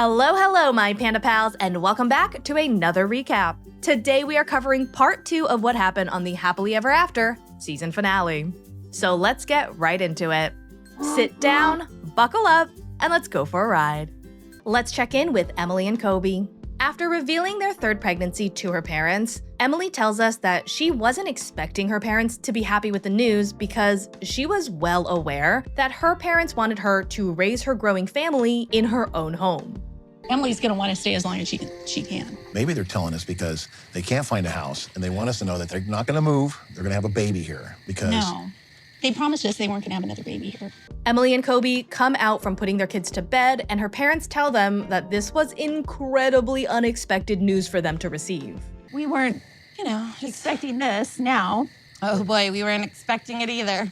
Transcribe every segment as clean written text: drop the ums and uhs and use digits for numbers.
Hello, my Panda Pals, and welcome back to another recap. Today we are covering part 2 of what happened on the Happily Ever After season finale. So let's get right into it. Sit down, buckle up, and let's go for a ride. Let's check in with Emily and Kobe. After revealing their third pregnancy to her parents, Emily tells us that she wasn't expecting her parents to be happy with the news because she was well aware that her parents wanted her to raise her growing family in her own home. Emily's gonna want to stay as long as she can. Maybe they're telling us because they can't find a house and they want us to know that they're not gonna move, they're gonna have a baby here because... No, they promised us they weren't gonna have another baby here. Emily and Kobe come out from putting their kids to bed, and her parents tell them that this was incredibly unexpected news for them to receive. We weren't, expecting this now. Oh boy, we weren't expecting it either.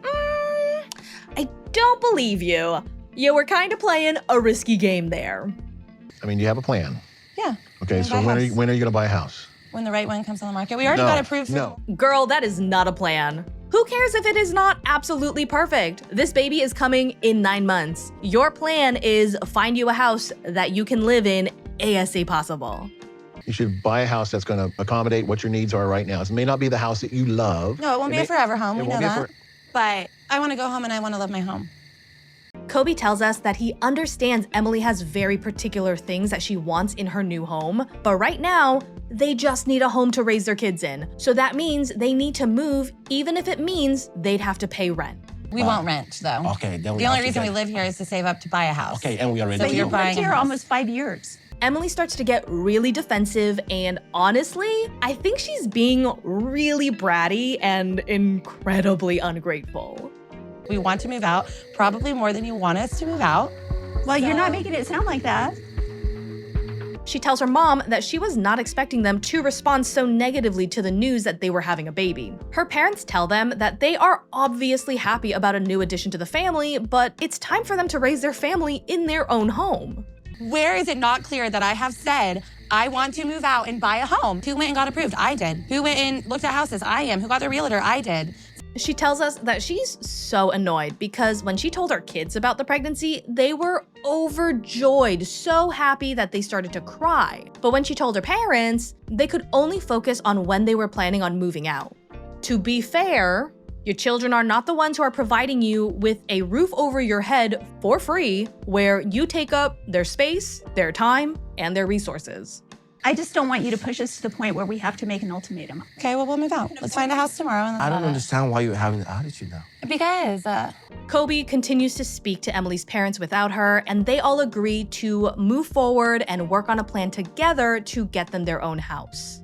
I don't believe you. You were kind of playing a risky game there. I mean, you have a plan. Yeah. Okay, so when are you gonna buy a house? When the right one comes on the market. We already got approved. No. Girl, that is not a plan. Who cares if it is not absolutely perfect? This baby is coming in 9 months. Your plan is find you a house that you can live in ASAP possible. You should buy a house that's gonna accommodate what your needs are right now. It may not be the house that you love. No, it won't be a forever home, we know that. But But I want to go home and I want to love my home. Kobe tells us that he understands Emily has very particular things that she wants in her new home, but right now, they just need a home to raise their kids in. So that means they need to move, even if it means they'd have to pay rent. We won't rent, though. Okay, then we The only reason we live here is to save up to buy a house. Okay, and we already... So you're you've lived buying a here house. almost 5 years. Emily starts to get really defensive, and honestly, I think she's being really bratty and incredibly ungrateful. We want to move out, probably more than you want us to move out. Well, you're not making it sound like that. She tells her mom that she was not expecting them to respond so negatively to the news that they were having a baby. Her parents tell them that they are obviously happy about a new addition to the family, but it's time for them to raise their family in their own home. Where is it not clear that I have said I want to move out and buy a home? Who went and got approved? I did. Who went and looked at houses? I am. Who got the realtor? I did. She tells us that she's so annoyed because when she told her kids about the pregnancy, they were overjoyed, so happy that they started to cry. But when she told her parents, they could only focus on when they were planning on moving out. To be fair, your children are not the ones who are providing you with a roof over your head for free, where you take up their space, their time, and their resources. I just don't want you to push us to the point where we have to make an ultimatum. Okay, well, we'll move out. Let's find a house tomorrow. And I don't understand why you're having the attitude now. Because, Kobe continues to speak to Emily's parents without her, and they all agree to move forward and work on a plan together to get them their own house.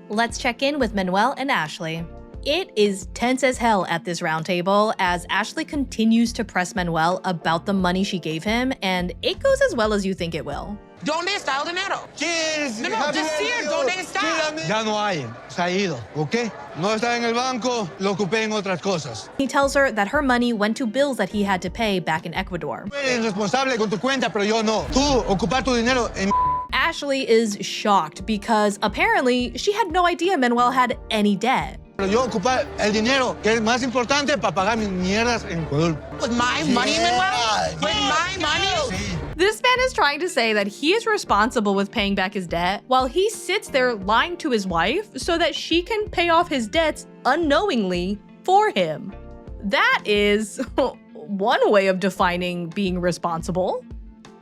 Let's check in with Manuel and Ashley. It is tense as hell at this roundtable as Ashley continues to press Manuel about the money she gave him, and it goes as well as you think it will. ¿Dónde está el dinero? Cheers. No, just here. ¿Dónde está? Ya no hay. Se ha ido, ¿ok? No está en el banco, lo ocupé en otras cosas. He tells her that her money went to bills that he had to pay back in Ecuador. Tú eres responsable con tu cuenta, pero yo no. Tú, ocupar tu dinero en... Ashley is shocked because apparently she had no idea Manuel had any debt. Pero yo ocupar el dinero, que es más importante para pagar mis mierdas en Ecuador. With my money, Manuel? With my money? This man is trying to say that he is responsible with paying back his debt while he sits there lying to his wife so that she can pay off his debts unknowingly for him. That is one way of defining being responsible.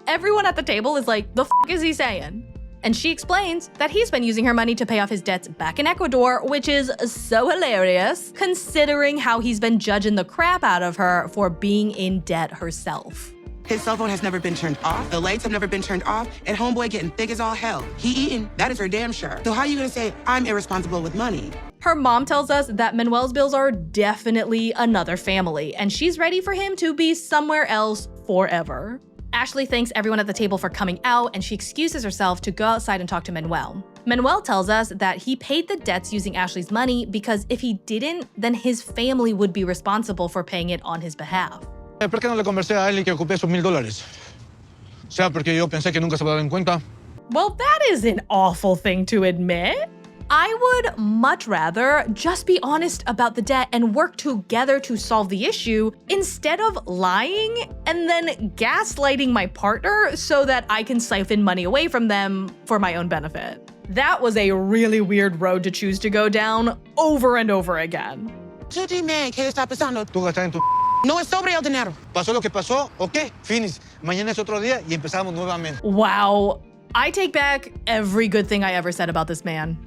Everyone at the table is like, the f is he saying? And she explains that he's been using her money to pay off his debts back in Ecuador, which is so hilarious considering how he's been judging the crap out of her for being in debt herself. His cell phone has never been turned off. The lights have never been turned off. And homeboy getting thick as all hell. He eating, that is for damn sure. So how are you gonna say I'm irresponsible with money? Her mom tells us that Manuel's bills are definitely another family, and she's ready for him to be somewhere else forever. Ashley thanks everyone at the table for coming out, and she excuses herself to go outside and talk to Manuel. Manuel tells us that he paid the debts using Ashley's money because if he didn't, then his family would be responsible for paying it on his behalf. ¿Por qué no le conversé a él que ocupé esos $1,000? O sea, porque yo pensé que nunca se va a dar en cuenta. Well, that is an awful thing to admit. I would much rather just be honest about the debt and work together to solve the issue instead of lying and then gaslighting my partner so that I can siphon money away from them for my own benefit. That was a really weird road to choose to go down over and over again. Yo dime, ¿qué está pasando? Tú gastas en tu No es sobre el dinero. pasó lo que pasó, ok, finish. Mañana es otro día y empezamos nuevamente. Wow. I take back every good thing I ever said about this man.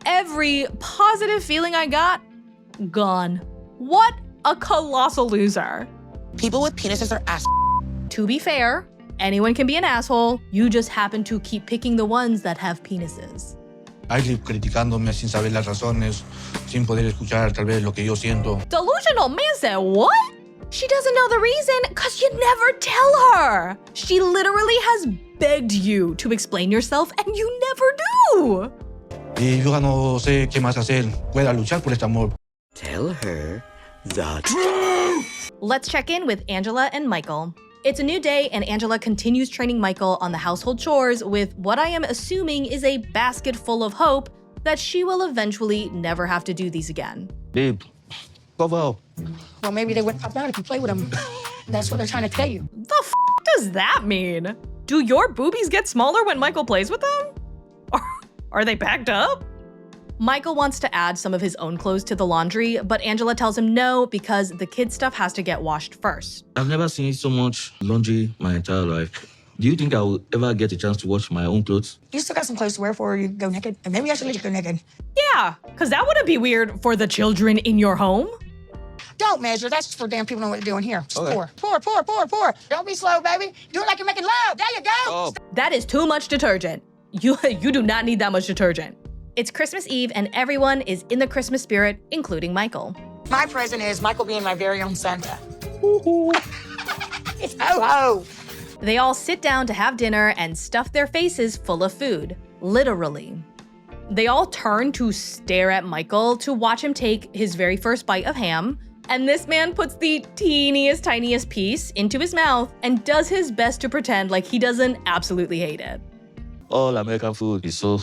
Every positive feeling I got, gone. What a colossal loser. People with penises are ass. To be fair, anyone can be an asshole, you just happen to keep picking the ones that have penises. Alguien criticándome sin saber las razones, sin poder escuchar tal vez lo que yo siento. Delusional man said what? She doesn't know the reason because you never tell her. She literally has begged you to explain yourself and you never do. Y yo no sé qué más hacer. Pueda luchar por este amor. Tell her the truth. Let's check in with Angela and Michael. It's a new day and Angela continues training Michael on the household chores with what I am assuming is a basket full of hope that she will eventually never have to do these again. Babe, cover up. Well, maybe they wouldn't pop out if you play with them. That's what they're trying to tell you. The f does that mean? Do your boobies get smaller when Michael plays with them? Or are they packed up? Michael wants to add some of his own clothes to the laundry, but Angela tells him no because the kid stuff has to get washed first. I've never seen so much laundry my entire life. Do you think I will ever get a chance to wash my own clothes? You still got some clothes to wear before you go naked, and maybe I should let you go naked. Yeah, because that wouldn't be weird for the children in your home. Don't measure. That's for damn people know what they're doing here. Just Okay. pour. Don't be slow, baby. Do it like you're making love. There you go. Oh. That is too much detergent. You do not need that much detergent. It's Christmas Eve and everyone is in the Christmas spirit, including Michael. My present is Michael being my very own Santa. It's ho-ho. They all sit down to have dinner and stuff their faces full of food, literally. They all turn to stare at Michael to watch him take his very first bite of ham, and this man puts the teeniest, tiniest piece into his mouth and does his best to pretend like he doesn't absolutely hate it. All American food is so,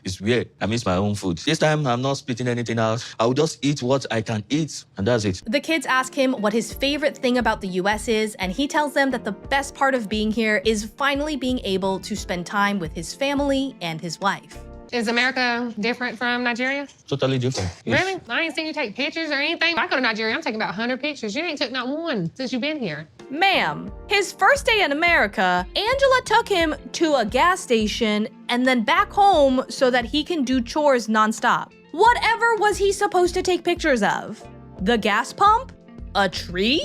it's weird. I miss my own food. This time, I'm not spitting anything out. I will just eat what I can eat, and that's it. The kids ask him what his favorite thing about the US is, and he tells them that the best part of being here is finally being able to spend time with his family and his wife. Is America different from Nigeria? Totally different. Yes. Really? I ain't seen you take pictures or anything. If I go to Nigeria, I'm taking about 100 pictures. You ain't took not one since you've been here. Ma'am, his first day in America, Angela took him to a gas station and then back home so that he can do chores nonstop. Whatever was he supposed to take pictures of? The gas pump? A tree?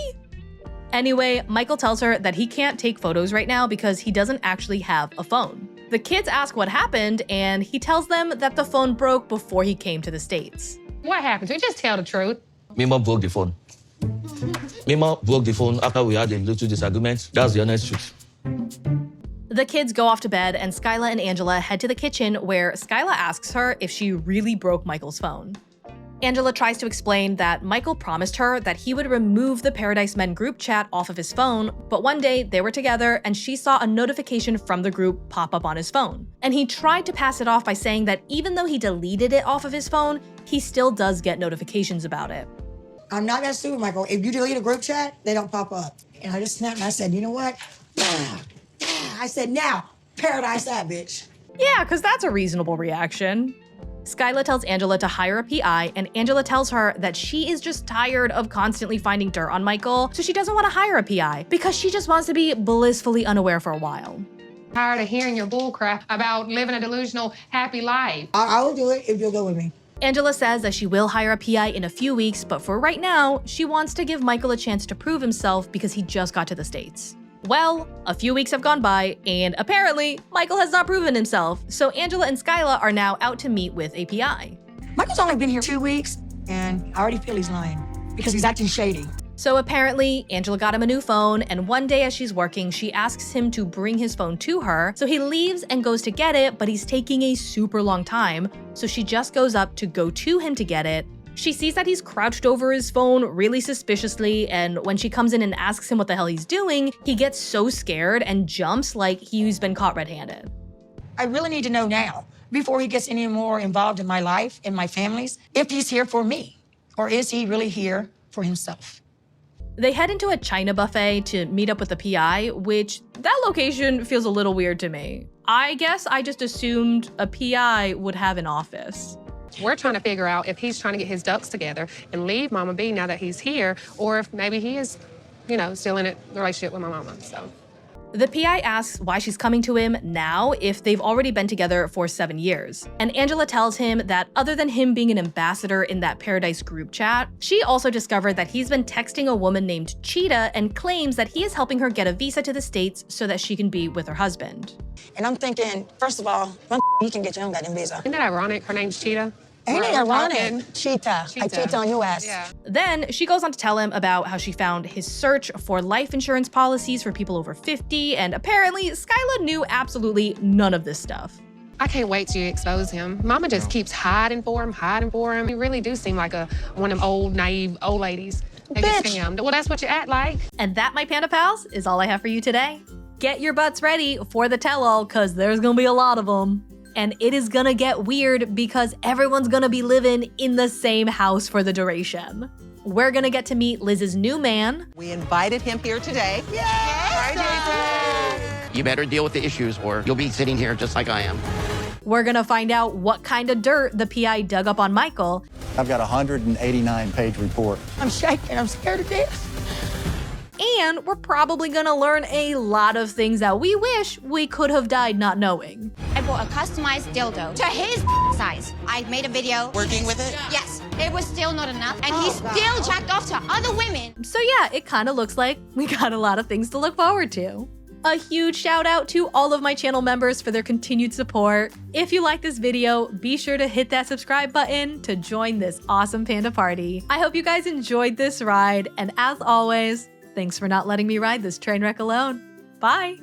Anyway, Michael tells her that he can't take photos right now because he doesn't actually have a phone. The kids ask what happened, and he tells them that the phone broke before he came to the States. What happened to you? Just tell the truth. Mima broke the phone. Mima broke the phone after we had a little disagreement. That's the honest truth. The kids go off to bed, and Skyla and Angela head to the kitchen where Skyla asks her if she really broke Michael's phone. Angela tries to explain that Michael promised her that he would remove the Paradise Men group chat off of his phone, but one day they were together and she saw a notification from the group pop up on his phone. And he tried to pass it off by saying that even though he deleted it off of his phone, he still does get notifications about it. I'm not gonna sue Michael. If you delete a group chat, they don't pop up. And I just snapped and I said, you know what? I said, now, paradise that bitch. Yeah, because that's a reasonable reaction. Skyla tells Angela to hire a PI, and Angela tells her that she is just tired of constantly finding dirt on Michael, so she doesn't want to hire a PI because she just wants to be blissfully unaware for a while. Tired of hearing your bullcrap about living a delusional, happy life. I will do it if you'll go with me. Angela says that she will hire a PI in a few weeks, but for right now, she wants to give Michael a chance to prove himself because he just got to the States. Well, a few weeks have gone by, and apparently, Michael has not proven himself, so Angela and Skyla are now out to meet with a PI. Michael's only been here 2 weeks, and I already feel he's lying because he's acting shady. So apparently, Angela got him a new phone, and one day as she's working, she asks him to bring his phone to her, so he leaves and goes to get it, but he's taking a super long time, so she just goes up to go to him to get it. She sees that he's crouched over his phone really suspiciously, and when she comes in and asks him what the hell he's doing, he gets so scared and jumps like he's been caught red-handed. I really need to know now. before he gets any more involved in my life and my family's, if he's here for me, or is he really here for himself? They head into a China buffet to meet up with the PI, which that location feels a little weird to me. I guess I just assumed a PI would have an office. We're trying to figure out if he's trying to get his ducks together and leave Mama B now that he's here, or if maybe he is, still in a relationship with my mama, so. The PI asks why she's coming to him now if they've already been together for 7 years. And Angela tells him that other than him being an ambassador in that Paradise group chat, she also discovered that he's been texting a woman named Cheetah and claims that he is helping her get a visa to the States so that she can be with her husband. And I'm thinking, first of all, you can get your own goddamn visa. Isn't that ironic? Her name's Cheetah. Ain't it We're ironic? talking. Cheetah. I cheat on you ass. Yeah. Then she goes on to tell him about how she found his search for life insurance policies for people over 50, and apparently Skyla knew absolutely none of this stuff. I can't wait to expose him. Mama just keeps hiding for him. You really do seem like one of them old, naive old ladies. They get scammed. Well, that's what you act like. And that, my Panda Pals, is all I have for you today. Get your butts ready for the tell-all, cause there's gonna be a lot of them. And it is gonna get weird because everyone's gonna be living in the same house for the duration. We're gonna get to meet Liz's new man. We invited him here today. Yay! Hi, Jason. You better deal with the issues or you'll be sitting here just like I am. We're gonna find out what kind of dirt the PI dug up on Michael. I've got a 189-page report. I'm shaking. I'm scared to death. And we're probably gonna learn a lot of things that we wish we could have died not knowing. I bought a customized dildo to his size. I made a video. Working with it? Yes. It was still not enough, and he still jacked off to other women. So yeah, it kind of looks like we got a lot of things to look forward to. A huge shout out to all of my channel members for their continued support. If you like this video, be sure to hit that subscribe button to join this awesome panda party. I hope you guys enjoyed this ride, and as always, thanks for not letting me ride this train wreck alone. Bye!